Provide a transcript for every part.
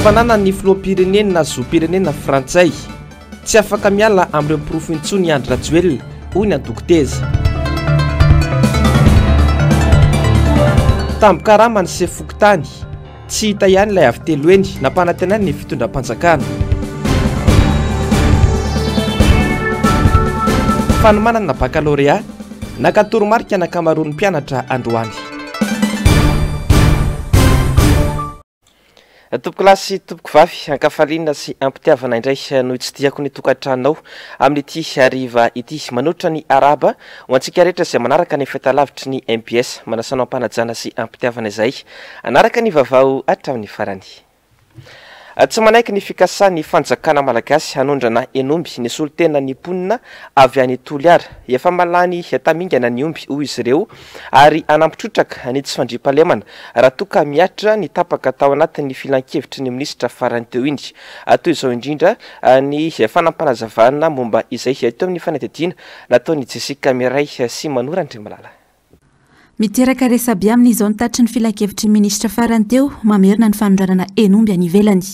fanana ny filoham-pirenena zo-pirenena frantsay tsy afaka miala amin'ireo mpirofintsony Andry Rajoelina hoy ny antoko-teza. Tambokarama ny sefokotany tsy hita ihany ilay avy telo eny nampanantenany ny fitondram-panjakana. Fanomanana baccalauréat nakatoromarika ny ankamaroan'ny mpianatra androany. Tompoko lahy sy tompoko vavy ankafaliana sy ampitiavana indray noho tsy diako ny tokantranonao amin'ity hariva ity manoatra ny araba ho antsika rehetra izay manaraka ny fahitalavitry ny MPS manasanao ampanajana sy ampitiavana izay anaraka ny vavao hatramin'ny farany. Tsy manaiky ny fikasany fanjakana malagasy hanondrana enomby ny solitena ny ponina avy any Toliara efa malany tamingana ny omby hoy izy ireo ary anampitrotraka ny tsy fandriam-pahalemana raha toka miatra ny tapaka tao anatin'ny filan-kevitry ny minisitra farany teo indry. Toy izao indrindra ny fanampanazavana momba izay teo amin'ny fanadihadiana nataony Jessica Miray sy Manora Andrimalala. Miteraka resaby amin'izao nitatry ny filan-kevitry ny minisitra farany teo mamerina ny fanondranana enomby any ivelany.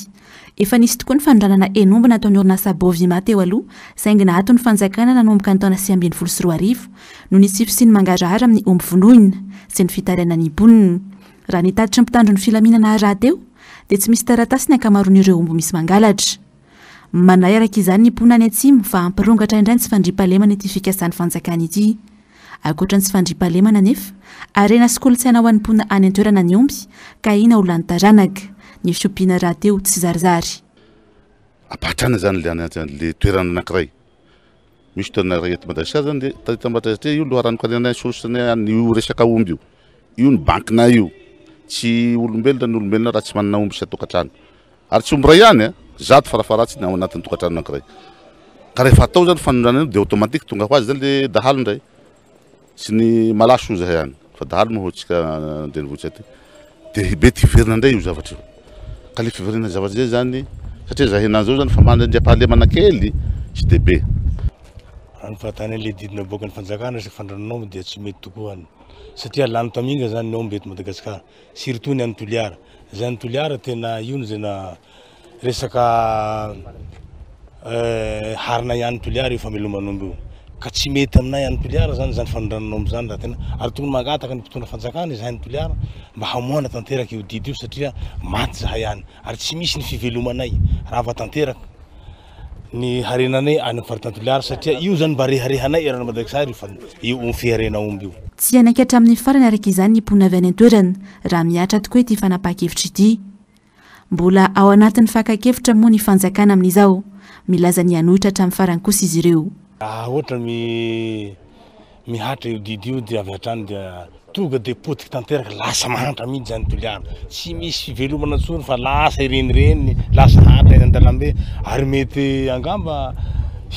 Efa nisy tokoa ny fanondranana enomby nataony orinasa Bovima teo aloha saingy nahato ny fanjakana nanomboka ny taona 2024 no nisy sy ny mangarahara amin'ny omby vonoina sy ny fitariana ny ponina. Raha nitatry ny mpitandro ny filaminana raha teo dia tsy misy taratasy ny ankamaroan'ireo omby misy mangalatra. Manay araka izany ny ponina any atsimo fa ampirongatra indray ny tsy fandriam-pahalemana ity fikasany fanjakana ity. Ankoatra ny tsy fandriam-pahalemana nefa arena sy kolontsaina ho an'ny ponina any an-toerana ny omby ka ina olona taranaka ny fiompiana raha teo tsy zarizary. Apatrana zany le toerana anankiray misy toerana iray eto Madagasikara zany dia tadita satria io loharaniko any source-ny io resaka omby io ny bankina io tsy olombelona ny olombelona raha tsy manana omby sy tokantrano ary tsy omby ray ihany zato farafaratsy ao anatin'ny tokantrano anankiray ka rehefa atao zany fanondrana dia automatique tonga ho azy zany le dahalo indray sy ny malaso zahay ihany fa dahalo moa hoantsika andrenivohitra aty dia be tiverina indray io zavatra io ka le fiverina zavatra zay zany satria zahay an'izao zany fa mandram-pahalemana kely sy dia be. Raha ny fahatany le didina aboaka ny fanjakana sy fandrananao dia tsy mety tokoa any satria lany taminga zany ny omby eto Madagasikara surtout ny any Toliara zany Toliara tena io zay na resaka harina ihany Toliara io fameloman'omby io ka tsy mety aminay any Toliara zany fanondrananao zany raha tena ary tokony mangataka ny mpitondra fanjakana izahay any Toliara mba hamoana tanteraka io didy io satria maty zahay any ary tsy misy ny fivelomanay raha va tanteraka ny harenanay any faritany Toliara satria io zany mba reharehanay erana Madagasikara io fiharena omby io. Tsy anakatra amin'ny farany araka izany ny ponina avy any an-toerana raha miatra tokoa ity fanapa-kevitra ity. Mbola ao anatin'ny faka-kevitra moa ny fanjakana amin'izao milaza ny hanohitra hatramin'ny farany kosa izy ireo. Ohatra mihatra io didy io dia avy hatrany dia tonga dia potika tanteraka lasa mahantra mihitsy zany Toliara tsy misy fivelomana intsony fa lasa irenireny lasa hatra eny an-dalambe ary mety angamba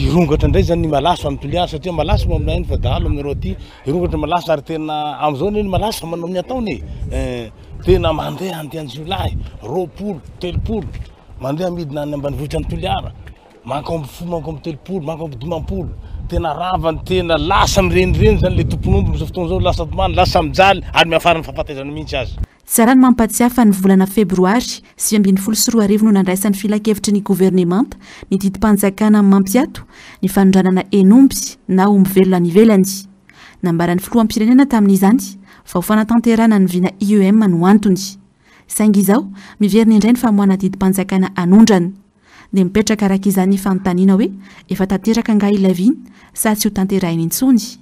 irongatra indray zany ny malaso amin'ny Toliara satria malaso mo aminay iny fa dahalo aminareo aty irongatra malaso ary tena amin'izao ny malaso manao ny ataony tena mandeha andehan'izy lahy roapolo telopolo mandeha midina any ambanivohitra ny Toliara mankomby fo mankomby telopolo mankomby dimampolo tena ravany tena lasa mirenireny zany le tompon'omby misy fotoana zao lasa tomany lasa mijaly ary miafarany fahafatezana mihitsy azy. Tsara ny mampatsiafa ny volana febroary 2024 no nandraisan'ny filan-kevitry ny gouvernemanta ny didim-panjakana mampiato ny fanondranana enomby na omby velona any ivelany. Nambaran'ny filoham-pirenena tamin'izany fa ho fanatanterana ny vina IEM no antony. Saingy izao miverina indray ny famoahana didim-panjakana anondrana. Dia mipetraka araka izany fanontaniana hoe efa tanteraka nga ilay viny sa tsy ho tanterahina intsony.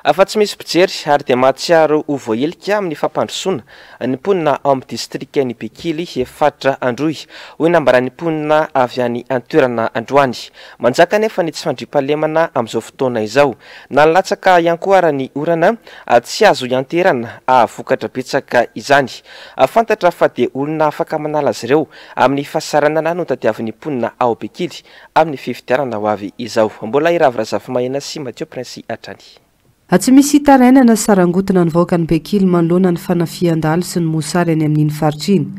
Afa tsy misy mpijery ary dia mahatsiaro ho voahelika amin'ny fampandrosoana ny ponina ao amin'ny distrika ny Bekily efatra androy hoy nambaran'ny ponina avy any an-toerana androany. Manjaka nefa ny tsy fandriam-pahalemana amin'izao fotoana izao na nilatsaka ihany koa ary ny orana tsy azo ianterana vokatra betsaka izany. Fantatra fa dia olona afaka manala azy ireo amin'ny fahasaranana no tadiavin'ny ponina ao Bekily amin'ny fifidianana ho avy izao. Mbola iravirazafy mahena sy Mathieu Prince hatrany. Tsy misy tarainana sarangotana ny vahoaka ny Bekily manoloana ny fanafian-dalo sy ny mosary any amin'iny faritriny.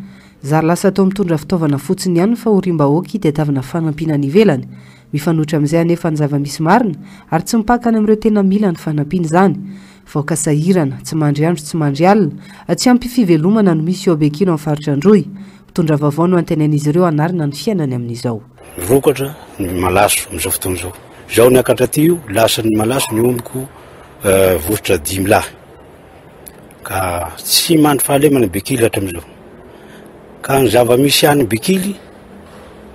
Zary lasa atao mitondra fitaovana fotsiny ihany fa orim-bahoaka tadiavina fanampiana ny ivelany. Mifanohitra amin'izay anefa ny zava-misy marina ary tsy mipakany amin'ireo tena mila ny fanampiana izany. Vahoaka sahirana, tsy mandry andro, tsy mandry alina, tsy ampy fivelomana no misy eo Bekily amin'ny faritra Androy. mpitondra vaovao no antenen'izy ireo anarina ny fiainany amin'izao. Vokatra ny malaso amin'izao fotoana izao. Zao ny akatra ty io lasa ny malaso ny ombiko vovotra 10 lahy. Ka tsy mandry fahalemana bekily hatramin'izao. Ka ny zava-misy any bekily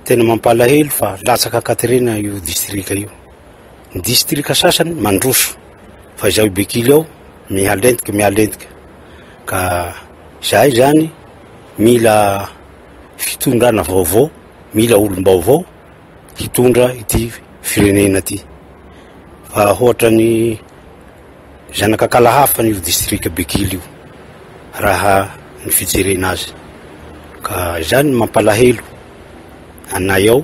tena mampalahelo fa latsaka Katerina io distrika io. Ny distrika sasany mandroso fa izao bekily ao mihalentika. Ka zahay zany mila fitondrana vaovao, mila olom-baovao hitondra ity firenena ty. Fa ohatra ny zanakakala hafa ny distrika bekily io raha ny fijerena azy. Ka zany mampalahelo anay ao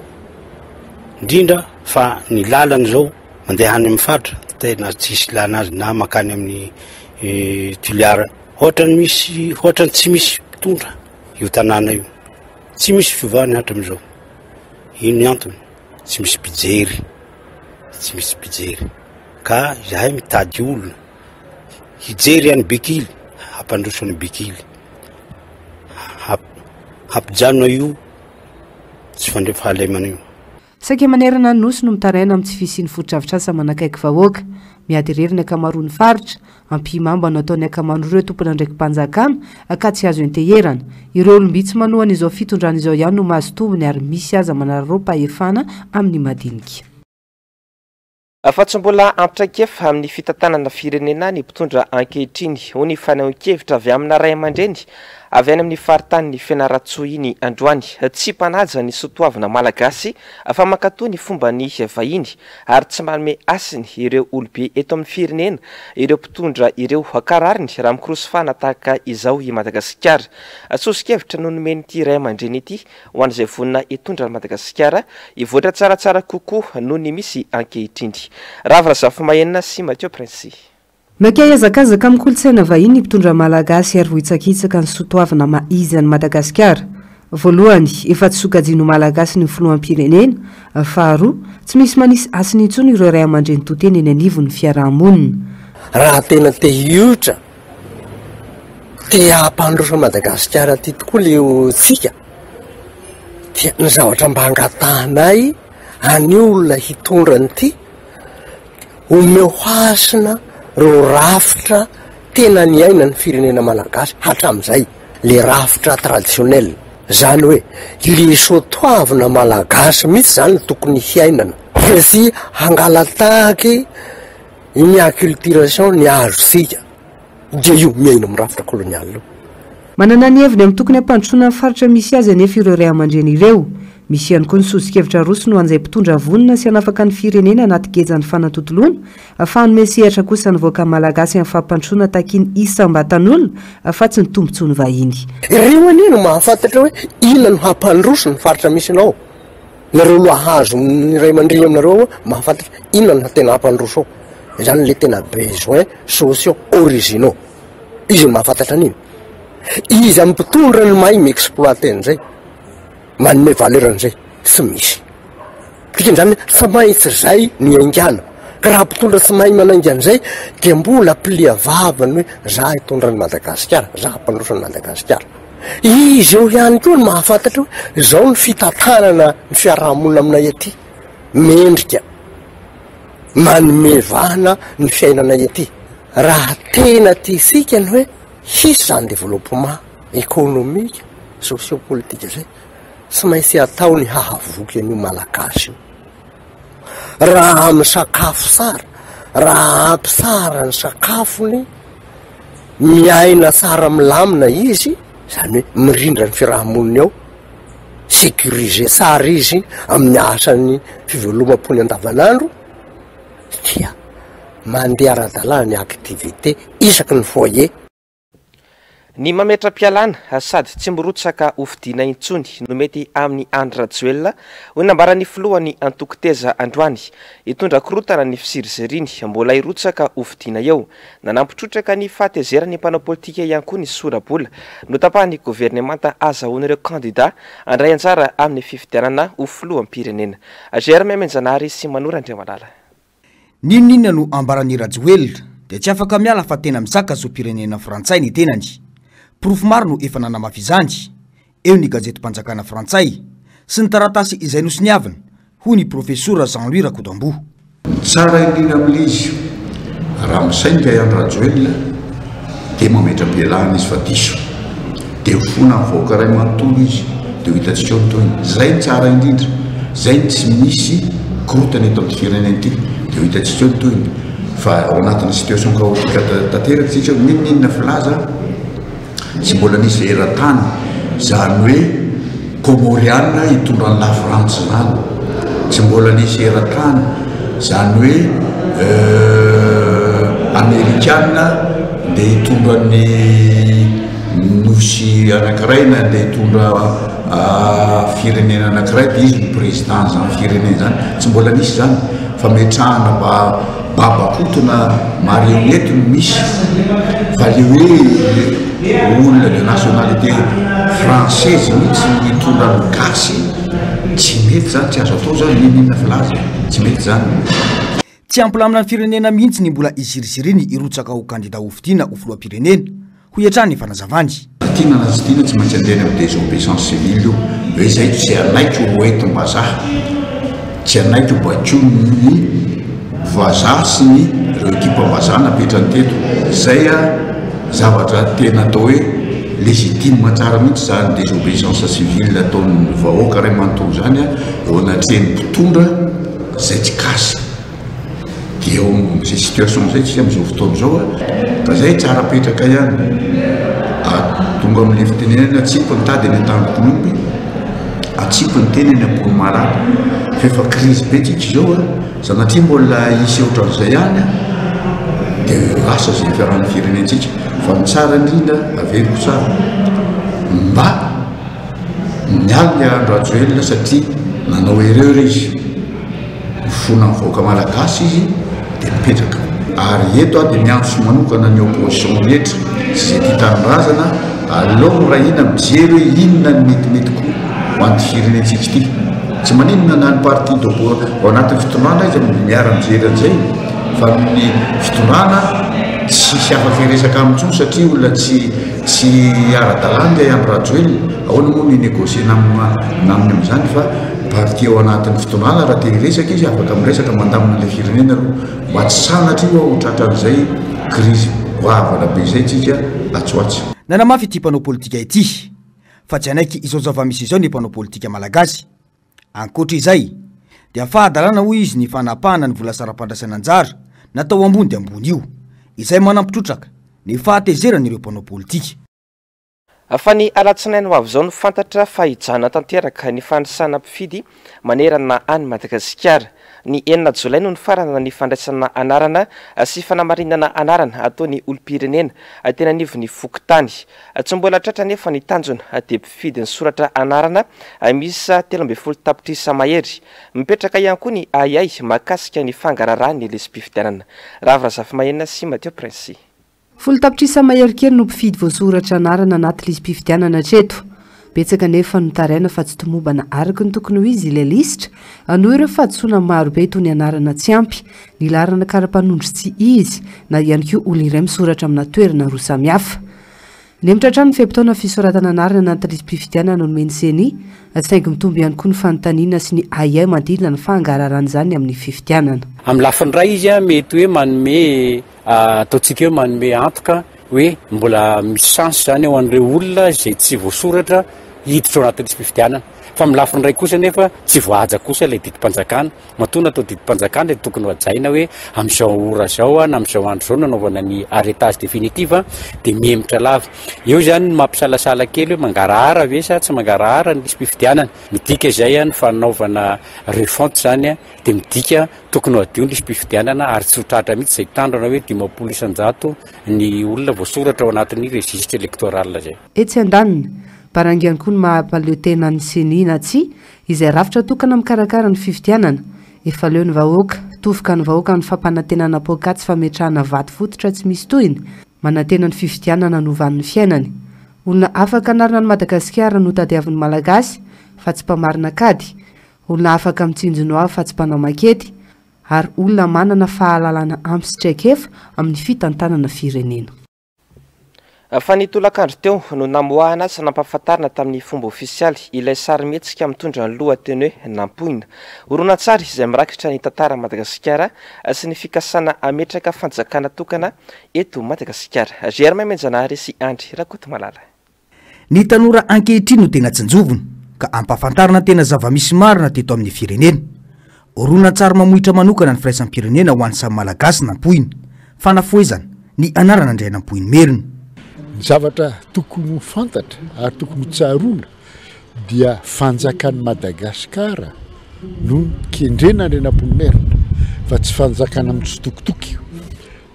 indrindra fa ny lalany zao mandeha any amin'ny fatra tena tsisy lana azy na makany amin'ny Tuliara. Ohatra ny tsy misy mpitondra io tanàna io, tsy misy fivavahana hatramin'izao. Ino ny antony? Tsy misy mpijery. Ka zahay mitady olona hijery any bekily, hampandroso any bekily. Hampijano io tsy fandre fahalemana io. Saika manerana ny nosy no mitaraina amin'ny tsy fisiany fotodrafitrasa manakaiky vahoaka, miady rery ny akamaroany faritra, ampimamba no ataony akamano ireo tompona ndraikim-panjakana ka tsy azo enteherana. Ireo olombitsy manohana izao fitondrana izao ihany no mahazo tombony ary misy aza manararao-pahefana amin'ny madinika. Fa tsy mbola ampitraikefa amin'ny fitantanana firenena ny mpitondra ankehitriny ho ny fanehoan-kevitra avy amina ray aman-dreny avy any amin'ny faritany Fianaratsoa iny androany. Tsy mpanaja ny soatoavina malagasy fa mankatoa ny fomba ny vahiny ary tsy manome asiny ireo olobe eto amin'ny firenena ireo mpitondra ireo karariny raha mikorosofana tahaka izao i Madagasikara. Tsosikevitra no nomen'ity ray aman-dreny ity ho an'izay vonina hitondra Madagasikara hivoatra tsaratsara kokoa noho ny misy ankehitriny. Ravra Zafimahenina sy Mathieu Prince. Mankay azakazaka amin'ny kolontsaina vahiny mpitondra malagasy ary vohitsakitsaka ny soatoavina maizy any Madagasikara. Voalohany, efa tsy sokajiano malagasy ny filoham-pirenena. Faharoa, tsy misy manisy asiny intsony ireo ray aman-dreny toteny eny anivon'ny fiarahamonina. Raha tena te hiotra, te hampandroso Madagasikara ty tokoa leo tsika. Ny zavatra mba angatahanay any olona hitondra nyty, omeo hasina ro rafitra tena ny aina ny firenena malagasy hatramin'izay, le rafitra traditionnel. Zany hoe le soatoavina malagasy mitsy zany tokony hiainana. Sy hangalatahaky ny acculturation ny azosika dia io miaina amin'ny rafitra kolonial. Manana ny heviny amin'ny tokony hampandrosoana ny faritra misy azy anefa ireo ray aman-dreny ireo. Misy ihany koa ny sosokevitra roso no an'izay mpitondra vonina sy hanafaka ny firenena anaty gejany fanatotoloana afahanome sehatra kosa ny voaka malagasy amin'ny fampandrosoana takiny isam-batan'olona fa tsy ny tombontsoany vahiny. Ireo anino mahafantatra hoe inona no hampandroso ny faritra misy anao. Nareo lohahazo ny ray aman-dreny aminareo mahafantatra inona no tena hampandroso ao. Zany le tena besoin sociaux originaux. Izy no mahafantatra an'ino. Izy amin'ny mpitondra ny mahay mi-exploiter an'izay. Manome valeur an'izay tsy misy. Dikan'izany tsy maintsy zay ny aingana. Ka raha mpitondra tsy mahay manainga an'izay dia mbola pilia vavany hoe za hitondra ny Madagasikara, za hampandroso ny Madagasikara. Izy eo ihany koa ny mahafantatra hoe zao ny fitantanana ny fiarahamonina aminay aty. Mendrika manome vana ny fiainanay aty. Raha tena tisika ny hoe hisy zany développement économique, sociopolitique zay, tsy maintsy atao ny hahavoky an'io malagasy io. Raha amin'ny sakafo tsara, raha ampy tsara ny sakafony, miaina tsara milamina izy, zany hoe mirindra ny fiarahamoniny ao, sécuriser tsara izy amin'ny asany fivelomam-pony andavanandro, dia mandeha ara-dalàna ny activité isaky ny foyer. Ny mametra-pialana sady tsy mirotsaka hofidiana intsony no mety amin'ny Andry Rajoelina ho nambarany filohany Antokoteza androany hitondra korotana ny fisiriziriny mbola hirotsaka hofidiana eo nanampitrotraka ny fahatezerany mpanao politika ihany koa ny sorabola no tapahany governemanta azahoan'ireo kandida andray anjara amin'ny fifidianana ho filoham-pirenena. Germain Menjanary sy Manora Andriamalala. Ninona no ambarany Rajoelina dia tsy afaka miala fa tena mizaka zo pirenena frantsay ny tenany. Profo maro no efa nanamafy izany. eo ny gazety-mpanjakana frantsay sy ny taratasy izay nosiniavina hoy ny profesora Jean-Louis Rakodambo. Tsara indrindra amin'ilay izy raha misainga Andranjoelina dia mametra-belahana izy fa diso dia fona mivoaka ray manontolo izy dia hitantsika toy zay tsara indrindra zay tsy misy korotana eto amin'ny firenena ity dia hitantsika toy fa ao anatin'ny situation kaotika tanteraka tsika ninona filaza tsy mbola nisy eran-tany zany hoe Comoriana hitondra ny la France zany tsy mbola nisy eran-tany zany hoe Amerikana dia hitondra ny nosy anankiray na dia hitondra firenena anankiray dia izy ny président zany firenena zany tsy mbola nisy zany fa metrahana babakotona marionnette no misy fa le hoe olona de nationalité française mihitsy mitondra ny gasy tsy mety zany tsy azo atao zany ninona filaza tsy mety zany. Tsy ampilamina ny firenena mihitsy ny mbola izirisiriny irotsaka ho kandida ho fidiana ho filoam-pirenena ho iantrany ny fanazavany. Tiana na tsy tiana tsy maintsy andena amin'ny désobéissance civile io hoe zay tsy anaiky ho entim-bazaha tsy anaiky ho bakio ny vazaha sy ny ireo ekipa-bazaha napetrany teto zay zavatra tena atao hoe légitime tsara mihitsy zany désobéissance civile ataon'ny vahoaka ray manontolo zany eo anatreny mpitondra zay tsy gasy dia eo am'izay situation zay tsy am'izao fotoana zao fa zay tsara apetraka ihany tonga amin'le fitenenana atsiko ny tady ny an-tanykonomby atsiko ny teneny ambony marary fa efa crise be tsika izao sanatria mbola isy ohatran'izay ihany dia asa zay fiarahan'ny firenentsika fa ny tsara indrindra averiko tsara mba mialy Andranjoelina satria nanao erreur izy fona mivoaka malagasy izy dia mipetraka ary eto dia miantso manokana ny opposition rehetra sy zay tia tanindrazana aloha morahina mijery hoe inona ny metimety koa ho anty firenentsika ity tsy maninona na ny parti ao anatin'ny fitondrana izy miara-mijery an'izay fa ny fitondrana tsy afaka iresaka amin'intsony satria olona tsy ara-dalàna Andranjoelina ahoana moa ny négociena aminy amin'izany fa parti ao anatin'ny fitondrana raha te hiresaka izy afaka miresaka mandamina ilay firenena aloha mba tsy sanatra io ho tratran'izay crise voavana be izay tsika atsoatsy. Nanamafy ity mpanao politika ity fa tsy anaiky izao zava-misy izao ny mpanao politika malagasy. Ankoatra izay dia fahadalàna hoy izy ny fanapahana ny vola saram-pandraisana anjara natao ambony dia ambony io izay manampitrotraka ny fahatezerana ireo mpanao politika. Fa ny alatsinainy ho avy izao no fantatra fa hijana tanteraka ny fandrisana mpifidy manerana any Madagasikara. Ny 9 Jolay no ny farana ny fandraisana anarana sy fanamarinana anarana ataon'ny olom-pirenena tena anivon'ny fokontany. Tsy mbola tratra nefa ny tanjona dia mpifidy ny soratra anarana misy 13 tapitrisa mahery. Mipetraka ihany koa ny ayay mahakasika ny fangarahara ny lesbim-pifidianana. Ravrazafy Mahena sy Mateo Prince. 10 tapitrisa mahery kely no mpifidy voasoratra anarana anaty lesbim-pifidianana hatreto. Betsaka nefa notaraina fa tsy tomobana araka ny tokony ho izy ilay lisitra anoho ireo fahadisoana marobe toy ny anarana tsy ampy ny larana kara-panondro tsy izy na ihany koa olona iray misoratra amina toerana roa samihafa. Nemitra hatrany ny fehim-potoana fisoratana anarana anaty lesbim-pifidianana no menseny saingy mitombo ihany koa ny fanontaniana sy ny ayay mandilina ny fangararana izany amin'ny fifidianana. Amin'ny lafiny ray izy mety hoe manome ataontsika hoe manome antoka hoe mbola misy chance zany ao an'ireo olona zay tsy voasoratra hiditra ao anatin'ny lesbim-pifidianana. Fa amin'ny lafiny ray kosa nefa tsy voahaja kosa ilay didim-panjakana matona atao didim-panjakana tokony hoajaina hoe amin'izao ora zao na amin'izao andro zao nanaovana ny arretage définitive dia mihemitra lava. Eo zany ny mampisalasala kely hoe mangarahara ve sa tsy mangarahara ny lesbim-pifidianana. Midika izay ny fanaovana refonte zany dia midika tokony hadio ny lesbim-pifidianana ary tsy ho tratra mihitsy izay tandrana hoe 500 ny olona voasoratra ao anatin'ny registre électoral zay. Etsy andaniny barangy ihany koa ny maha-paleotena ny senina tsy izay rafitra tokana mikarakara ny fifidianana efa leo ny vahoaka tofoka ny vahoaka ny fampanantenana pokatsy fametrahana vaty fototra tsy misy tohiny manantena ny fifidianana novan'ny fiainany. Olona afaka anarana ny Madagasikara no tadiavin'ny malagasy fa tsy mpamarina kady, olona afaka mitsinjony ho fa tsy mpanao makety ary olona manana fahalalana ampy sy traikefa amin'ny fitantanana firenena. fa nitolakandro teo no namoahana sy nampahafantarina tamin'ny fomba ofisialy ilay sary mihetsika mitondra ny lohateny hoe nampoina horonan-tsary izay mirakitra ny tantara Madagasikara sy ny fikasana ametraka fanjakana tokana eto Madagasikara. Germain Menjanary sy Andry Rakotomalala. Ny tanora ankehitriny no tena tsinjovona ka ampahafantarina tena zava-misy marina teto amin'ny firenena. Horonan-tsary mamohitra manokana ny firaisan-pirenena ho an'ny samy malagasy nampoina fanafoezana ny anarana indray nampoiny merina. Ny zavatra tokony fantatra ary tokony tsaroana dia fanjakan'ny Madagasikara no kendrena indray nampoiny merina fa tsy fanjakana mitsitokitoky.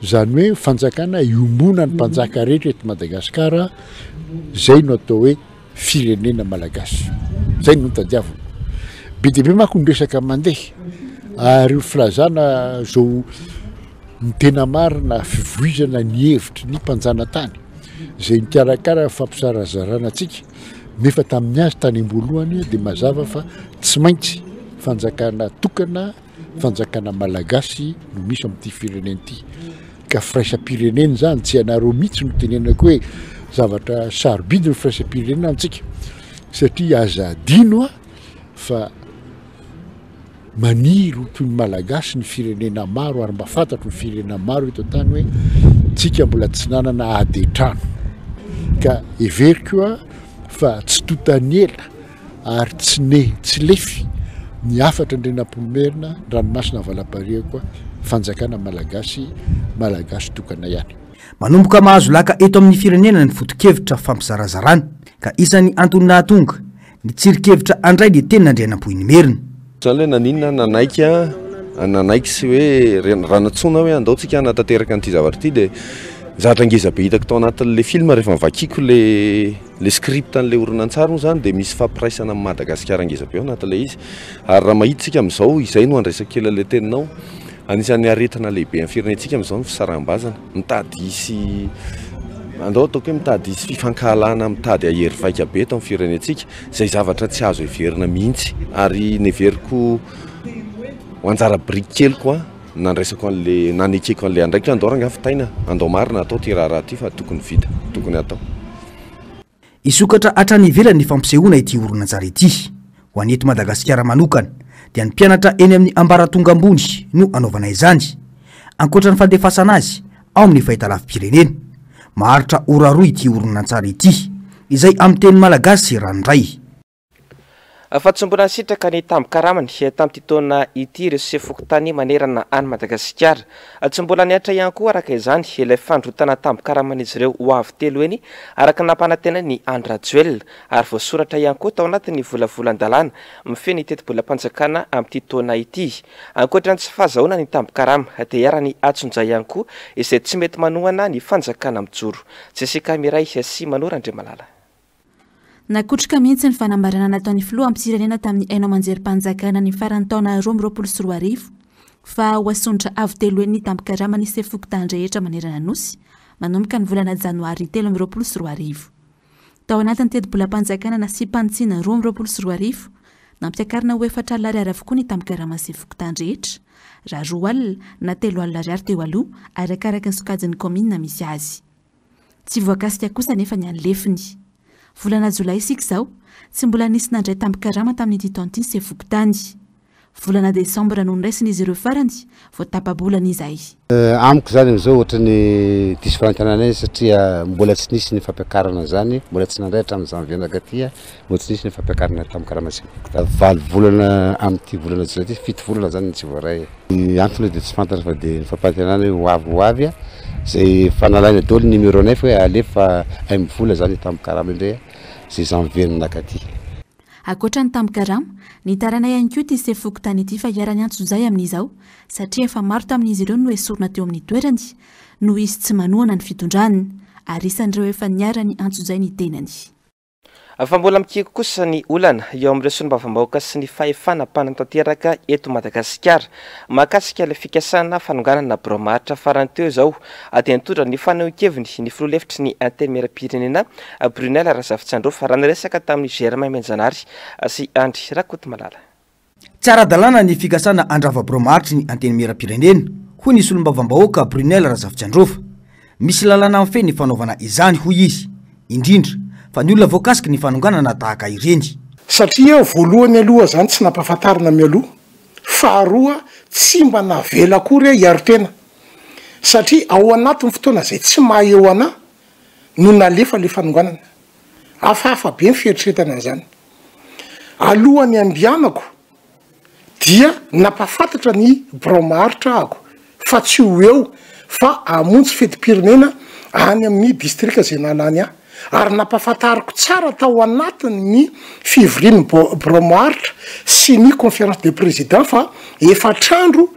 Zany hoe fanjakana iombona ny mpanjaka rehetra eto Madagasikara zay no atao hoe firenena malagasy. Zay no tadiavina. Be dia be manko ny resaka mandeha ary filazana zao ny tena marina fivoizana ny hevitry ny mpanjana tany zay nikarakara fampisarazarana antsika nefa tamin'ny azy tany am-boalohany dia mazava fa tsy maintsy fanjakana tokana fanjakana malagasy no misy amin'ity firenena ity ka firaisam-pirenena zany tsy anareo mihitsy no tenenako hoe zavatra sarobidy ny firaisam-pirenena antsika satria aza adino fa maniry toy ny malagasy ny firenena maro ary mba fantatro ny firenena maro eto tany hoe tsika mbola tsy nanana ady trano ka everiko fa tsy totany ela ary tsy lefy ny afatra indray nampomerina ranomasina valam-pariako fanjakana malagasy tokana ihany. Manomboka mahazo laka eto amin'ny firenena ny foto-kevitra fampizarazarana ka isan'ny antony nahatonga ny tsirikevitra andray dia tena indray nampoiny merina. Zany hoe naninona nanaiky sy hoe ranantsona hoe andaotsika hanatanteraka an'ity zavatra ity dia zavatra ngeza be hitako tao anatin'le film rehefa mivakiko le script an'le horonan-tsary moa zany dia misy fampiraisana amin'ny Madagasikara ngeza be ao anatin'le izy ary raha mahitsika amin'izao izay no andraisaka kely le teninao anisan'ny aretina lehibe amin'ny firenentsika amin'izao ny fisaraham-bazana mitady hisy andao ataoko hoe mitady hisy fifankahalana mitady ahery vaika be eto amin'ny firenentsika izay zavatra tsy azo heverina mihitsy ary neveriko ho anjara biriky kely koa nandraisako an'le nanekeko an'le andraikitra andao rangafitaina andao marina atao ty raha ty fa tokony vita tokony atao. Isokatra hatrany ivelany ny fampisehoana ity horonan-tsary ity ho an'eto Madagasikara manokana dia ny mpianatra eny amin'ny ambaratonga ambony no anaovana izany ankoatra ny fandefasana azy ao amin'ny fahitalavim-pirenena. Maharitra ora roa ity horonan-tsary ity izay amin'ny teny malagasy ranoray. Fa tsy mbola nisitraka ny tambon-karamany tamin'ity taona ity ireo sefokotany manerana any Madagasikara. Tsy mbola niatra ihany koa araka izany ilay fandrotana tambon-karaman'izy ireo ho avy telo eny araka nampanantena ny Andry Rajoelina ary voasoratra ihany koa tao anatin'ny volavolan-dalàna mifehy ny teti-bolam-panjakana amin'ity taona ity. Ankoatra ny tsy fahazahoana ny tambon-karama dia iara-ny atsonjay ihany koa izay tsy mety manohana ny fanjakana mijoro. Jessica Miray sy Manora Andriamalala. Nakotrika mihitsy ny fanambarana nataon'ny filoha ampirenena tamin'ny haino amanjerim-panjakana ny faran'ny taona 2024 fa ho asondra avy telo eny ny tambon-karama ny sefokotany rehetra manerana nosy manomboka ny volana janoary 2024. Tao anatin'ny teti-bolam-panjakana nasipantsiana 2024 nampiakarina ho efatra alina ariary avokoa ny tambon-karama sefokotany rehetra raha 2 alina na 3 alina ariary teo aloha arakaraka ny sokajin'ny komina misy azy. Tsy voakasika kosa nefa ny anlefiny. Volana Jolay isika izao tsy mbola nisy nandray tambon-karama tamin'ity taona ity ny sefokotany. Volana Desambra no niraisin'izy ireo farany vao tapa-bolana izay. Amiko zany amin'izao ohatran'ny diso farantanana satria mbola tsy nisy ny fampiakarana zany, mbola tsy nandray hatramin'ny janvier nakaty, mbola tsy nisy ny fampiakarana tambon-karama sefokotany. 7 volana amin'ity volana Jolay ity 7 volana zany tsy voaray. Ny antony dia tsy fantatra fa dia ny fampantenana hoe ho avy zay fanalaina daholo numéro 9 hoe alefa 1 vola zany tambon-karama indray zay janvier nakaty. Ankoatra ny tambon-karama, ny tarana ihany koa ity sefokotany ity fa iara-ny antsonjay amin'izao satria efa maro tamin'izy ireo no esorina teo amin'ny toerany no izy tsy manohana ny fitondrany ary isan'ireo efa niara ny antsonjay ny tenany. Fa mbola mikiko kosa ny olana eo amin'ireo solombavam-bahoaka sy ny fahefana mpanantanteraka eto Madagasikara mahakasika ilay fikasana fanonganana boromahitra farany teo izao dia nitondra ny fanehoan-keviny ny filoha lefitry ny antenimieram-pirenena Brunel Razafintsandraofy raha niresaka tamin'ny Germain Menjanary sy Andry Rakotomalala. Tsara dalàna ny fikasana andrava boromahitry ny antenimieram-pirenena hoy ny solombavam-bahoaka Brunel Razafintsandraofy misy lalàna amin'ny fe ny fanaovana izany hoy izy indrindra fa ny olona voakasiky ny fanonganana tahaka ireny satria voalohany aloha zany tsy nampahafantarina mialoha faharoa tsy mba navela akory hiaro-tena satria ao anatin'ny fotoana zay tsy mahay eo ana no nalefa le fanonganana hafahafa be ny fieritretana zany alohany andianako dia nampafantatra ny bromaritra ahako fa tsy ho eo fa amonjy fetim-pirenena any amin'ny distrika zay nalany ahy ary nampafantariko tsara tao anatiny ny fivoriny bromaritra sy ny conférence de président fa efatrandro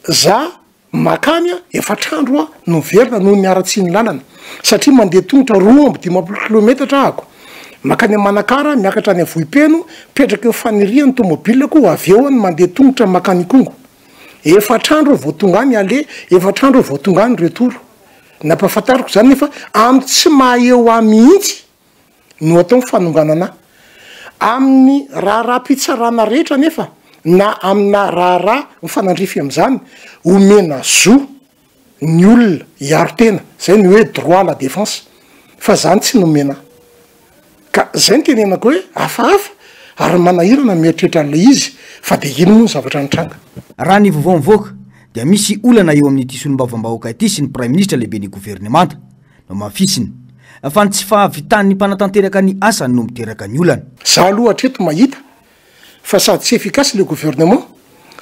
za makany efatrandro a noverina noho ny aratsy ny lalana satria mandeha tongotra 2 kilometatra ahako makany Manakara miakatra any Avohipeno petraka eo faniriany tomobilako avy eo ny mandeha tongotra makany Kongo efatrandro vao tonga any ale efatrandro vao tonga any retour nampafantariko zany nefa amin'ny tsy mahay eo mihitsy no atao fanonganana amin'ny raha pitsarana rehetra nefa na amina raha mifanandrify am'zany omena zo ny olona hiaro-tena zay ny hoe droit à la défense fa zany tsy nomena ka zay ny tenenako hoe hafahafa ary manahirana mieritreritra an'le izy fa de ino moa ny zavatra nitranga raha ny vaovao mivoaka dia misy olana eo amin'ny ity solombavam-bahoaka ity sy ny prime ministre lehibe ny gouvernemanta no mafisiny fa ny tsy fahavitan'ny mpanatanteraka ny asany no miteraka ny olana za aloha hatreto mahita fa sady tsy efficace le gouvernement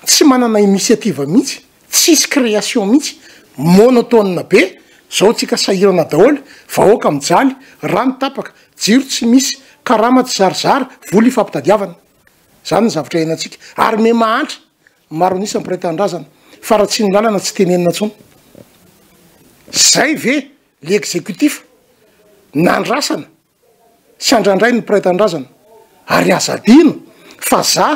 tsy manana initiative mihitsy tsisy création mihitsy monotone be zao tsika sahirana daholo vahoaka mijaly rano tapaka jiro tsy misy karama tsy zarizary voly ifampitadiavana zany ny zavatra iainantsika ary me mahantra maro nisany mpiray-tandrazana fa raha tsy ny lalana tsy tenenina ntsony zay ve le exécutif nandrasana sy andrandray ny mpiray-tandrazana ary azadino fa za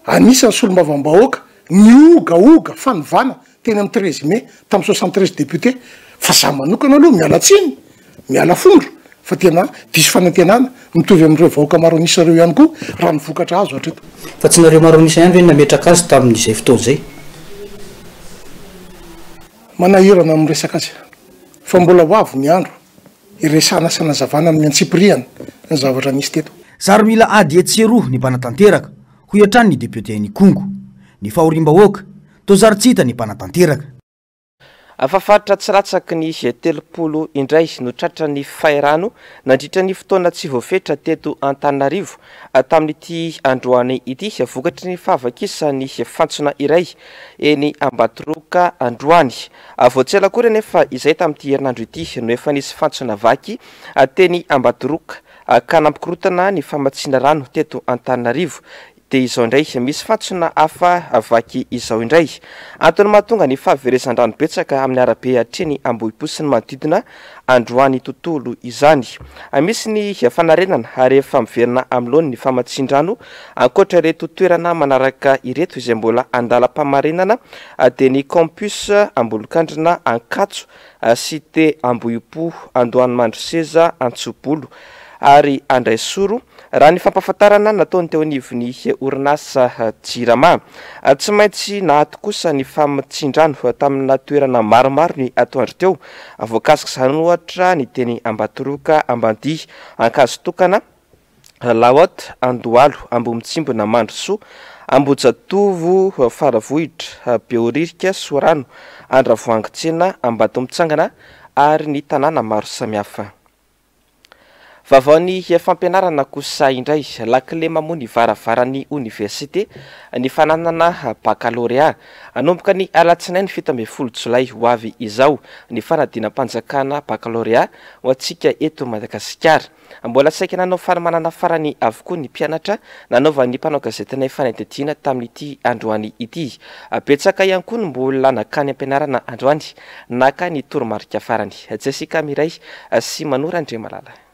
anisan'ny solombavam-bahoaka ny ogaoga fanovana teny amin'ny 13 mai tamin'ny 73 député fa za manokana aloha miala tsiny miala fondro fa tena diso fanantenana mitovy amin'ireo vahoaka maro anisa reo ihany koa raha ny vokatra azo hatreto fa tsy nareo maro anisa ihany ve nametraka azy tamin'izay fotoana zay manahirana amin'ny resaka azy fa mbola hoavo ny andro iresana sy nazavana amin'ny antsipriana ny zavatra nisy teto zary mila ady etseroa ny mpanatanteraka ho iantrany ny député ny Kongo ny fahorim-bahoaka to zary tsy hita ny mpanatanteraka afafaritra tsy ratsaky ny 30 indray no tratra ny fairano nandritra ny fotoana tsy voafetra teto Antananarivo tamin'ity androany ity vokatry ny fahavakisany fantsona iray eny Ambatoroka androany voatsela kory nefa izay tamin'ity herinandro ity no efa nisy fantsona vaky teny Ambatoroka ka nampikorotana ny famatsiana rano teto Antananarivo de izao indray misy fantsona hafa vaky izao indray antony mahatonga ny fahaverezan-drano betsaka amin'ny arabe hatreny Ambohipo sy ny manodidina androany tontolo izany misy ny fanarenana ary efa miverina amin'loany ny famatsin-drano ankoatra reto toerana manaraka ireto izay mbola andalam-pamarinana de ny campus Ambolokandrina Ankatso cité Ambohipo Andohany Mandroseza Antsobolo ary Andraisoro raha ny fampahafantarana nataony teo anivony orinasa Jirama tsy maintsy nahato kosa ny famatsin-drano tamina toerana maromaro ny atoandro teo voakasiky izany ohatra ny teny Ambatoroka Ambandia Ankazotokana Laote Andohalo Ambomitsibona Mandrosoa Ambojatovo Faravohitra Beoririka Soarano Andravoangitsena Ambatomitsangana ary ny tanàna maro samihafa vavaony fampianarana kosa indray lakile mamoa ny varavaran'ny université ny fananana baccalauréat anomboka ny alatsinainy 17 Jolay ho avy izao ny fanadinam-panjakana baccalauréat ho antsika eto Madagasikara mbola saika nanao faramanana farany avokoa ny mpianatra nanaova ny mpanao gazetinay fanadidina tamin'ity androany ity betsaka ihany koa ny mbola nakany ampianarana androany naka ny toromarika farany Jessica Miray sy Manora Andriamalala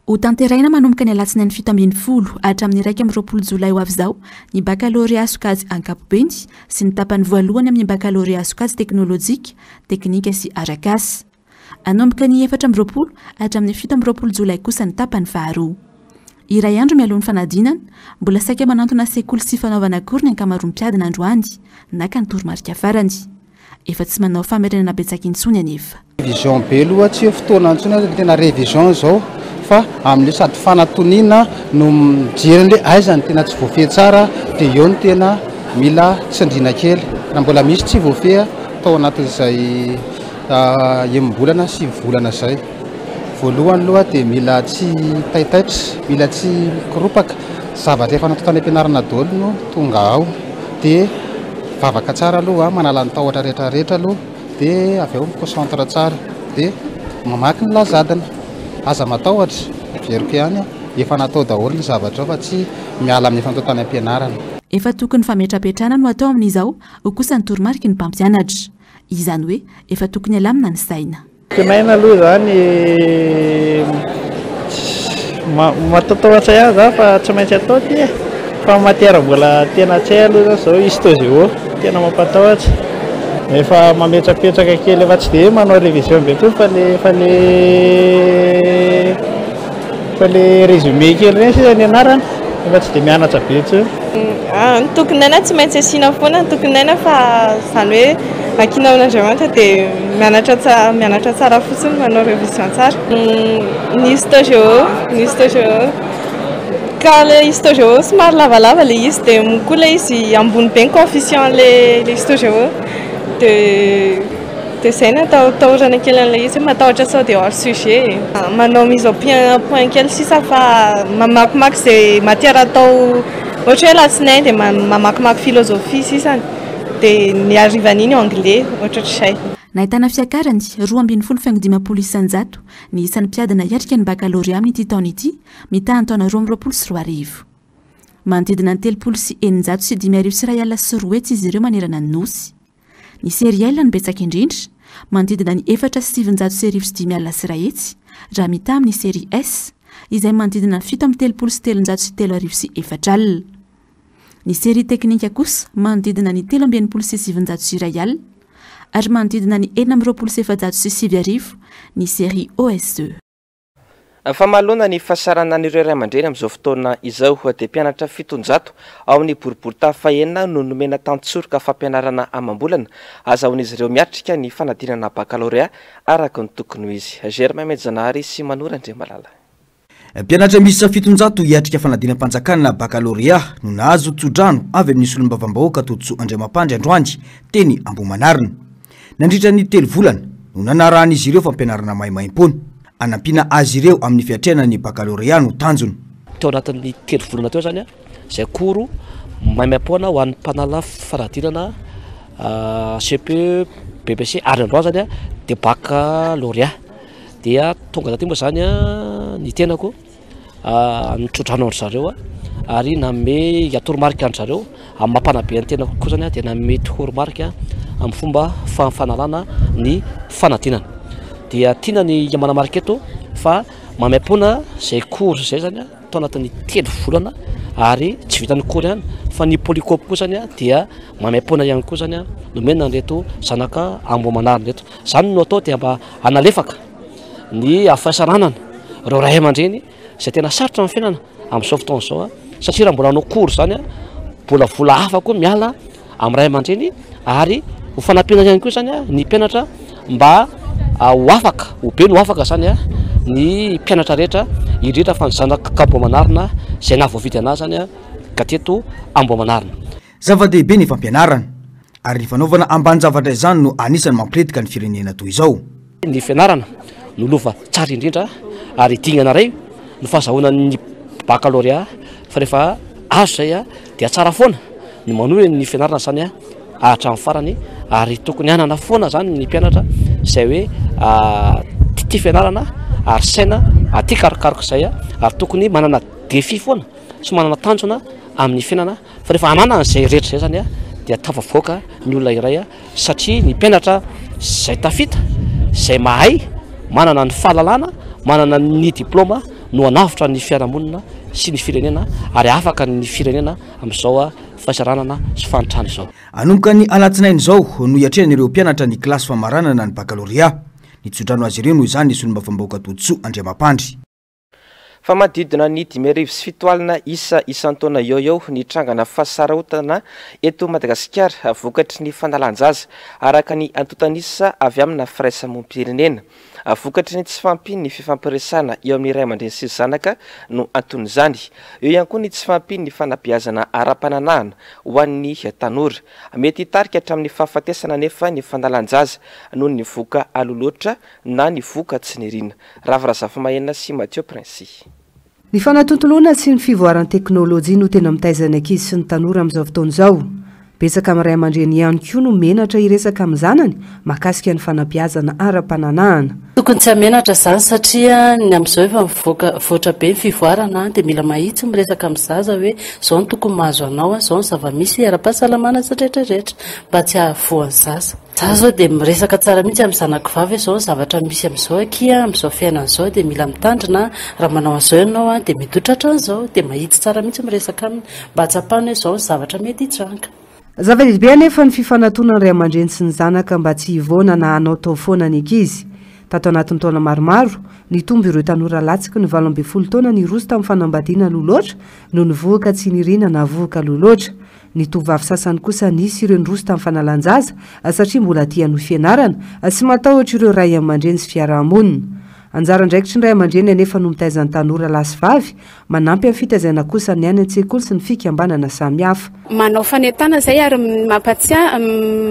ho tanteraina manomboka ny alatsinainy 17 hatramin'ny 1 Jolay ho avy izao ny baccalauréat sokajy ankapobeny sy ny tapany voalohany amin'ny baccalauréat sokajy teknôlôjika teknika sy arakasy anomboka ny 4 hatramin'ny 17 Jolay kosa ny tapany faharoa iray andro mialohan'ny fanadinana mbola saika manantona sekoly sy fanaovana akory ny ankamaroam-piadina androany naka ny toromarika farany efa tsy manao famerenana betsaka intsony anefa révision be aloha tsy fotoana antsony tena révision zao fa amin'le sady fanatonina no mijery aizany tena tsy voafehy tsara dia eo no tena mila tsindriana kely raha mbola misy tsy voafehy tao anatin'izay embolana sy volana zay voalohany aloha dia mila tsy taitaitra mila tsy koropaka zavatra efa natao tany am-pianarana daholo no tonga ao dia vavaka tsara aloha manala ny tahotra rehetrarehetra aloha dia avy eo miconcentre tsara dia mamaky ny lazadana aza matahotra veriko ihany efa natao daholo ny zavatra fa tsy miala amin'ny efa natao tany am-pianarana efa tokony fametrapetrana no atao amin'izao ho kosa ny toromarika ny mpampianatra izany hoe efa tokony alamina ny saina kinaina aloha zany matatahotra ihany za fa tsy maintsy atao ty fa matière mbola tena tsy hay aloha zao histogéo tena mampatahotra efa mametrapetraka kely efa tsy dia manao révision be koa fa le résumé kely reny sisa ny anarana efa tsy dia mianatra be tsony ny tokonaina tsy maintsy asiana foana ny tokonaina fa zany hoe akina amin'Andriamanitra dia mianatra tsara fotsiny manao révision tsara ny histogéo ka le histogéo somary lavalava le izy dia koa le izy ambony be ny coefficient le histogéo dia zay no atahorana kely an'ilay izy matahotra sao dia hors sujet manao mise au point kely sisa fa mamakimaky izay matière atao ohatra hoe latsinainy dia mamakimaky philosophie sisany dia ny arivan'iny anglais ohatra trizay nahitana fiakarany 2.5 isanjato ny isan'ny mpiadana hiatrika ny baccalauréat amin'ity taona ity mitahan taona 2024 manodidina ny 3 sy 5 sy roetsy izy ireo manerana ny nosy ny seriel ny betsaka indrindra manodidina ny 4 sy 7 sy rahetsy raha mita amin'ny série S izay manodidina ny 7 sy 3 sy 4 ny série teknika kosa manodidina ny 3 sy 7 sy alina ary manodidina ny 4 sy 7 sy 7 ny série OS2 fa malona ny fasarana n'ireo ray aman-dreny amin'izao fotoana izao dia mpianatra 700 ao amin'ny boriborita fahenina no nomena tantsoroka fampianarana amam-bolana azahoan'izy ireo miatrika ny fanadinana baccalauréat araka ny tokony ho izy Germain Medjanary sy Manora Andriamalala mpianatra misy 700 hiatrika fanadinam-panjakana baccalauréat no nahazo tsodrano avy amin'ny solom-bavambahoaka Totso Andriamampandry androany teny Ambohimanarina nandritra ny 3 volana no nanarahan'izy ireo fampianarana maimaim-pony anampiana azy ireo amin'ny fiatrehana ny baccalauréat no tanjony teo anatin'ny 3 volana teo zany zay koro maimaim-poana ho an'ny mpanala faradinana CPE BPC ary androany zany dia baccalauréat dia tonga daty moa zany ny tenako nitsodrano andry zareo ary name atoromarika andry zareo amin'ny mampanabe ny tenako koa zany dia name toromarika amin'ny fomba fanalana ny fanadinana dia tiana ny manamarika eto fa mamaim-pona zay cours zay zany tao anatin'ny 3 volana ary tsy vitany cours ihany fa ny polycope koa zany dia mamaim-pona ihany koa zany nomena anreto zanaka Ambohimanarina reto zany no atao dia mba analefaka ny ahafahasaranana reo ray aman-dreny zay tena sarotra amin'ny fiainana amin'izao fotoana izao satria raha mbola hanao cours zany mbola vola hafa koa miala amin'ny ray aman-dreny ary ho fanampiana ihany koa zany ny mpianatra mba ho afaka ho be no afaka zany ny mpianatra rehetra indrindra fa ny zanaka Ambohimanarina zay nahavoavidy anazy zany ka teto Ambohimanarina zava-dehibe ny fampianarana ary ny fanaovana ambany zavatra izany no anisany mampiretika ny firenena toy izao ny fianarana no lova tsara indrindra ary dingana ray no fahazahoana ny baccalauréat fa rehefa azo zay dia tsara foana ny manohy ny fianarana zany hatramin'ny farany ary tokony hanana foana zany ny mpianatra zay hoe tia fianarana ary saina tia karokaroka zay ary tokony manana défi foana sy manana tanjona amin'ny fiainana fa rehefa anana an'izay rehetra zay zany dia tafavoaka ny olona iray satria ny mpianatra zay tafita zay mahay manana ny fahalalana manana ny diplôma no anavitra ny fiarahamonina sy ny firenena ary afaka ny firenena amin'izao fahasaranana sy fanitrana izao anomboka ny alatsinainy izao no hiatrehan'ireo mpianatra ny klasy famaranana ny baccalauréat nitsodrano azy ireo noho izany ny solom-bavambahoaka Totso Andriamampandry fa madidina ny 5 isa isan-taona eo ny trangana fahasarahotana eto Madagasikara vokatry ny fanalanjaza araka ny antotanisa avy amina firaisamom-pirenena. Vokatry ny tsy fampiny ny fifampiresana eo amin'ny ray aman-dreny sy zanaka no anton'izany. Eo ihany koa ny tsy fampiny ny fanabeazana ara-pananahana ho an'ny tanora. Mety hitarika hatramin'ny fahafatesana nefa ny fanalanjaza noho ny voka aloloatra na ny voka tsy nirina. Ravarazafa-mahena sy Mathieu Princy. Ny fanatontoloana sy ny fivoaran'ny teknôlôjia no tena mitaizana ankizy sy ny tanora amin'izao fotoana izao. Betsaka amin'ny ray aman-dreny ihany koa no menatra hiresaka amin'ny zanany mahakasika ny fanabeazana ara-pananahana. Tokony tsy hamenatra zany satria ny amin'izao efa mivoatra be ny fivoarana dia mila mahitsy miresaka amin'ny zaza hoe izao no tokony mahazo anao, izao ny zava-misy ara-pahasalamana sy rehetrarehetra mba tsy ahavoan'ny zaza. Za zao dia miresaka tsara mihitsy amin'ny zanako vavy izao ny zavatra misy amin'izao akia amin'izao fiainana izao dia mila mitandrina raha manao an'izao ianao dia mety hotratra an'izao dia mahitsy tsara mihitsy miresaka aminy mba hatsapana hoe izao ny zavatra mety hitranga. Zava-dehibe anefa ny fifanatoana ny ray aman-dreny sy ny zanaka mba tsy hivoana na hanao tao foana ny ankizy. Tato anatin'ny taona maromaro, nitombo ireo tanora latsaka ny 12 taona niroso tamin'ny fanambadiana loloatra no nivoaka tsy nirina na voaka loloatra. Ny tovovavy sasany kosa nisy ireo niroso tamin'ny fanalanjaza satria mbola tia no fianarana sy matahotra ireo ray aman-dreny sy fiarahamonina. Anjara ndraikitry ny ray aman-dreny anefa no mitaizan'ny tanora lasy vavy manampy amin'ny fitaizana kosa ny any an-tsekoly sy ny fikambanana samihafa. Manao fanentana zay ary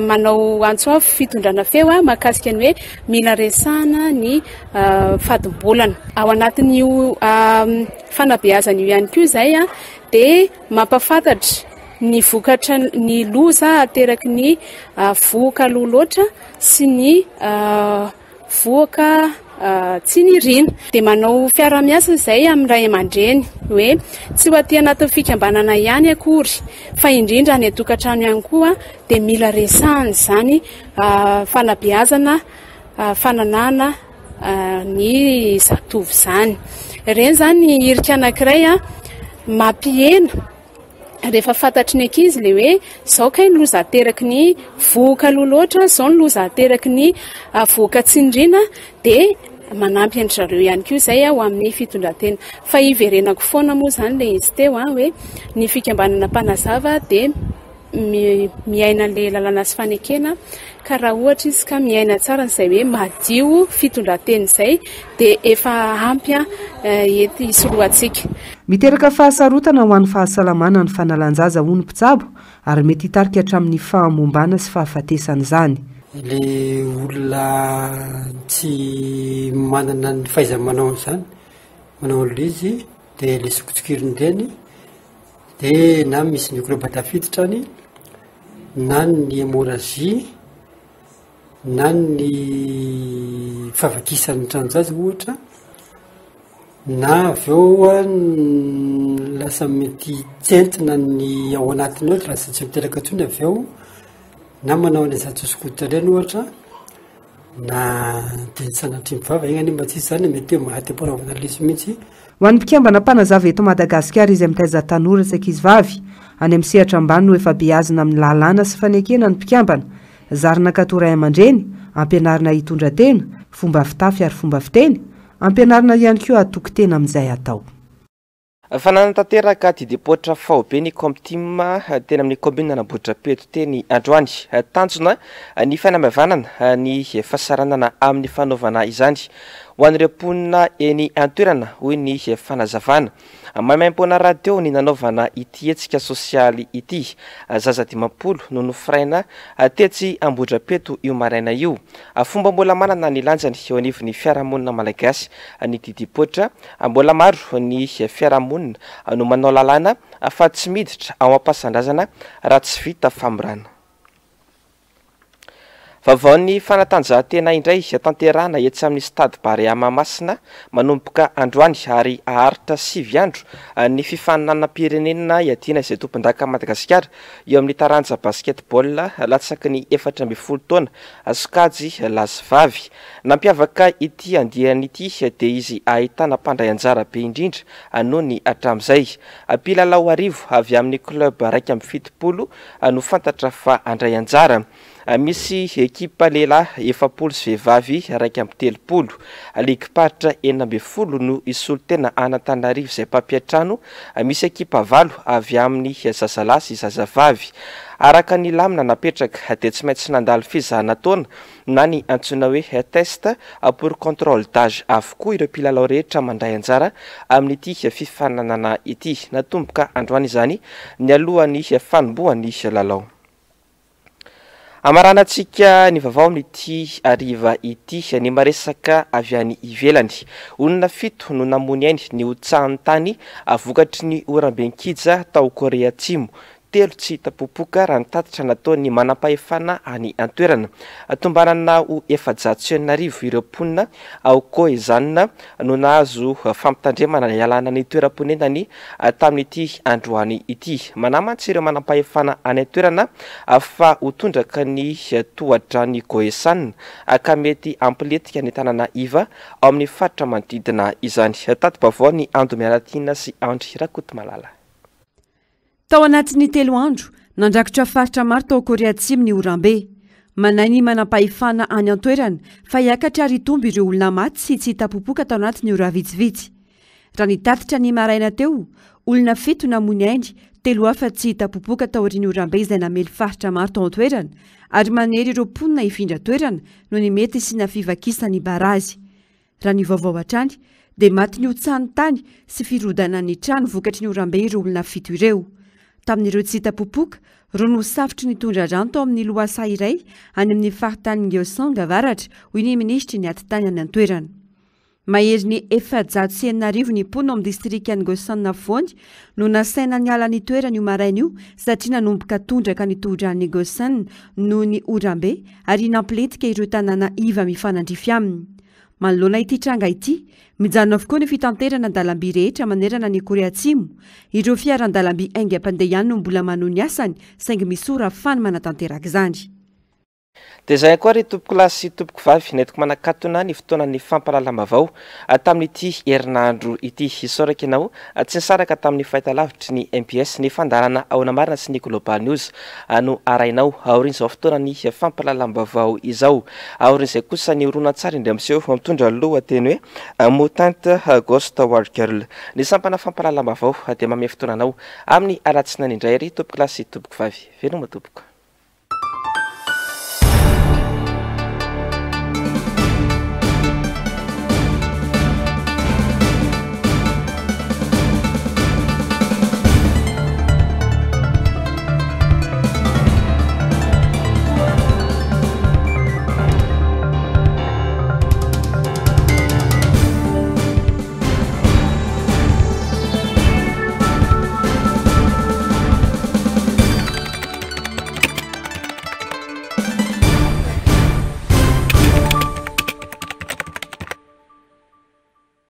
manao antsoafo fitondrana feo mahakasika ny hoe mila resana ny fadim-bolana. Ao anatin'io fanabeazana io ihany koa zay dia mampafantatra ny vokatra ny loza ateraky ny voka loloatra sy ny voka tsy nirina dia manao fiara-miasa zay amin'ny ray aman-dreny hoe tsy ho aty anatin'ny fikambanana ihany akory fa indrindra ny tokantrano ihany koa dia mila resahana izany fanabeazana fananana ny zatovy izany. Ireny zany ny hirika anankiray mampihena rehefa fantatry ny ankizy le hoe izao kay ny loza ateraky ny voka loloatra, izao ny loza ateraky ny voka tsindrina dia manampy andry zareo ihany koa izay ho amin'ny fitondran-tena. Fa iverenako foana moa izany le izy teo hoe ny fikambanana mpanazava dia miaina le lalàna sy fanekena ka raha ohatra izy ka miaina tsara izay hoe madio fitondran-tena izay dia efa ampy ety isoroantsika. Miteraka fahasarotana ho an'ny fahasalamana ny fanalanjaza hono mpitsabo ary mety hitarika hatramin'ny fahamombana sy fahafatesana izany. Le olona tsy manana ny fahaiza-manao an'izany manao izy dia le sokotsokiriny ireny dia na misy microbe tafiditra na ny hémorragie na ny fahavakisan'ny tranonjaza ohatra na avy eo lasa mety tsentina ny ao anatiny ohatra lasa tsy miteraka ntsony avy eo na manao ny azatsosokotra ireny ohatra na dia sanatry mivava igny mba tsisy zany mety eo mahaty amporavana lesy mihitsy. Ho an'ny mpikambana mpanazava eto Madagasikara izy mitaiza tanora sy ankizy vavy any amin'ny sehatra ambany no efa beazina amin'ny lalàna sy fanekena ny mpikambana zarina katoray aman-dreny ampianarina hitondra-tena fomba fitafy ary fomba fiteny ampianarina ihany koa atoko-tena amin'izay atao. Fananatanteraka ty depotra faobe ny komtima tena amin'ny commune Ambohidrapeto teny Androany tanjona ny fanamavanana ny fahasaranana amin'ny fanaovana izany ho an'ireo mponina eny antoerana hoy ny fanazavana. Maimaim-poana radio ny nanaovana ity hetsika sosialy ity zaza 50 no nofiraina tetsy Ambohidrapeto io maraina io. Fomba mbola manana ny lanjany eo anivon'ny fiarahamonina malagasy ny didipotra mbola maro ny fiarahamonina no manao lalàna fa tsy miditra ao am-pasandrazana raha tsy vita famorana. Vaovao ny fanatanjahantena indray tanterahana etsy amin'ny stade Barea Mahamasina manomboka androany ary aharitra 9 andro ny fifaninanam-pirenena iadina izay tompon-daka Madagasikara eo amin'ny taranja basketball latsaky ny 14 taona sokajy lasy-vavy. Nampiavaka ity andiany ity dia izy ahitana mpandray anjara be indrindra noho ny hatramin'izay. Mpilalao arivo avy amin'ny club 170 no fantatra fa andray anjara. misy ekipa lehilahy 7 sy vehivavy 2 ligipahatra 40 no isolo tena Antananarivo izay mpampiatrano. Misy ekipa 8 avy amin'ny zazalahy sy zazavavy. Araka ny lamina napetraka dia tsy maintsy nandalo fizahana taona na ny antsoina hoe test pour contrôle d'âge avokoa ireo mpilalao rehetra mandray anjara amin'ity fifananana ity. Natomboka androany izany ny alohan'ny fanombohan'ny lalao. Amaranantsika ny vaovao amin'ity hariva ity ny maresaka avy any ivelany. Olona 7 no namony ainy ny hotsahan-tany vokatry ny oram-benkija tao Korea Atsimo. 3 tsy tapopoka raha nitatitra nataony manam-pahefana any an-toerana. Tombanana ho 790 ireo mponina ao Koezanina no nahazo fampitandremana ialana ny toeram-ponenany tamin'ity androany ity. Manamantsy ireo manam-pahefana any an-toerana fa ho tondraka ny tohatra ny Koezanina ka mety ampiletika ny tanàna iva ao amin'ny faritra manodidina izany. Tati-baovao ny Ando Mialatina sy Andry Rakotomalala. Tao anatin'ny 3 andro nandrakotra faritra maro tao Korea Atsimo ny oram-be. Manay ny manam-pahefana any an-toerana fa hiakatra ary tombo ireo olona maty sy tsy tapopoka tao anatin'ny ora vitsivitsy. Raha nitatitra ny maraina teo, olona 7 namony ainy, 3 hafa tsy tapopoka tao aorian'ny oram-be izay namely faritra maro tao an-toerana ary manery ireo mponina hifindra toerana no ny mety sy nafivakisany barazy. Raha ny vaovao hatrany dia maty ny hotsahan'ny tany sy firodana ny trano vokatry ny oram-be ireo olona 7 ireo. Tamin'ireo tsy tapopoka, ro nosavotry ny tondra rano tao amin'ny loasa iray any amin'ny faritany Gyeongsang avaratra hoy ny ministry ny atitany any an-toerana. Mahery ny 790 ny mponina amin'ny distrikany Gyeongsang afovoany no nasaina niala ny toerana io maraina io satria nanomboka tondraka ny tondran'ny Gyeongsang noho ny oram-be ary nampiletika ireo tanàna iva mifanandrify aminy. Manoloana ity tranga ity, mijanona avokoa ny fitanterana an-dalamby rehetra manerana ny Korea Atsimo. Ireo fiaran-dalamby aingam-pandeha ihany no mbola manohy ny asany saingy misy ora ahafahany manatanteraka izany. Dia izay koa ry tompoko lahy sy tompoko vavy netiko manakatona ny fotoanan'ny fampalalam-bavao tamin'ity herinandro ity. Isaoraka ianao tsy nisaraka tamin'ny fahitalavitry ny MPS ny fandarana ao namarina sy ny Global News no arainao aorin'izao fotoanan'ny fampalalam-bavao izao. Aorin'izay kosa ny horonan-tsary indray amin'izao mitondra lohateny hoe Mutante Ghost War Girl. Ny sampana fampalalam-bavao dia manome fotoananao amin'ny alatsinainy indray ry tompoko lahy sy tompoko vavy. Veloma tompoko.